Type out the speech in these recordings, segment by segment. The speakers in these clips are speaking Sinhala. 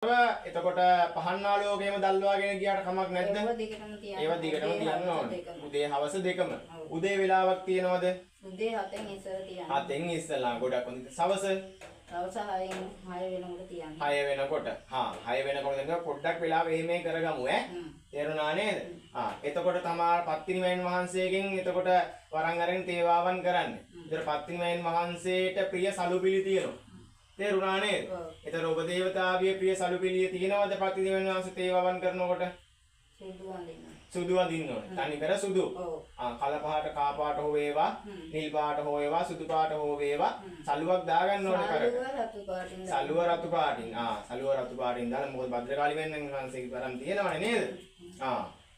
නැතුව එතකොට පහන් ආලෝකයේම දල්වාගෙන ගියාට කමක් නැද්ද? ඒව දිගටම තියන්න ඕනේ. උදේ හවස දෙකම. උදේ වෙලාවක් තියනවද? උදේ 7න් ඉස්සර තියන්න. 7න් ඉස්සලා ගොඩක් හොඳයි. සවස 6 වෙනකොට තියන්න. 6 වෙනකොට. 6 වෙනකොට දැන් පොඩ්ඩක් වෙලාව එහෙම කරගමු ඈ. තේරුණා නේද? එතකොට තමා පත්තිනිමයන් වහන්සේගෙන් එතකොට වරන් අරගෙන තේවාවන් කරන්නේ. ඒතර පත්තිනිමයන් වහන්සේට ප්‍රිය සලුපිලි තියෙනවා. තේරුණා නේද? ඒතර ඔබ දේවතාවිය ප්‍රිය සලුපිලිය තියෙනවද පත්තිනිමයන් වහන්සේ තේවාවන් කරනකොට? සුදු අඳින්න ඕනේ. තනි කර සුදු. කල පහට කා පාට හෝ වේවා, නිල් පාට හෝ වේවා, සුදු පාට හෝ වේවා, සලුවක් දාගන්න ඕනේ කරට. සලුව රතු පාටින්. සලුව රතු පාටින් දාලා මොකද භද්‍රකාලි වෙන්න වහන්සේගේ වරම් තියෙනවනේ නේද?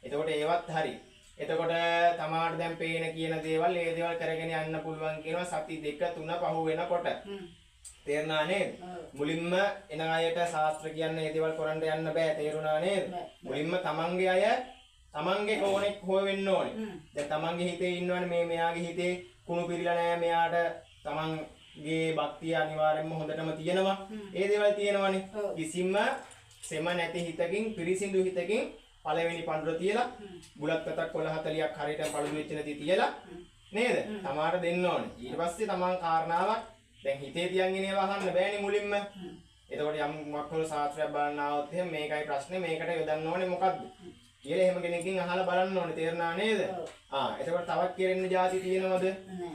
එතකොට ඒවත් හරි. එතකොට තමාට දැන් පේන කියන දේවල් ඒ දේවල් කරගෙන යන්න පුළුවන් කියනවා සති 2 3 පහ වෙනකොට. තේරුණා නේද? මුලින්ම එන අයට ශාස්ත්‍ර කියන්නේ මේ දේවල් කරන්න යන්න බෑ. තේරුණා නේද? මුලින්ම තමන්ගේ අය තමන්ගේ කෝණෙක් හොයවෙන්න ඕනේ. දැන් තමන්ගේ හිතේ ඉන්නවනේ මේ මෙයාගේ හිතේ කුණු පිරීලා නැහැ මෙයාට තමන්ගේ භක්තිය අනිවාර්යෙන්ම හොඳටම තියෙනවා. ඒ දේවල් තියෙනවනේ. කිසිම සෙම නැති හිතකින් පිරිසිදු හිතකින් පළවෙනි පඳුර තියලා බුලත් පතක් කොළ 40ක් හරියට පළුදු වෙච්ච නැති තියලා නේද? තමාට දෙන්න ඕනේ. ඊට පස්සේ තමන් කාරණාවක් දැන් හිතේ තියන්ගෙන ඒවා අහන්න බෑනේ මුලින්ම. එතකොට යම් මොකක්ද ශාස්ත්‍රයක් බලන්න ආවොත් එහෙනම් මේකයි ප්‍රශ්නේ මේකට යොදන්න ඕනේ මොකද්ද? කියලා එහෙම කෙනකින් අහලා බලන්න ඕනේ. තේරුණා නේද? එතකොට තවත් කෙරෙන්න જાති තියෙනවද? නැහැ.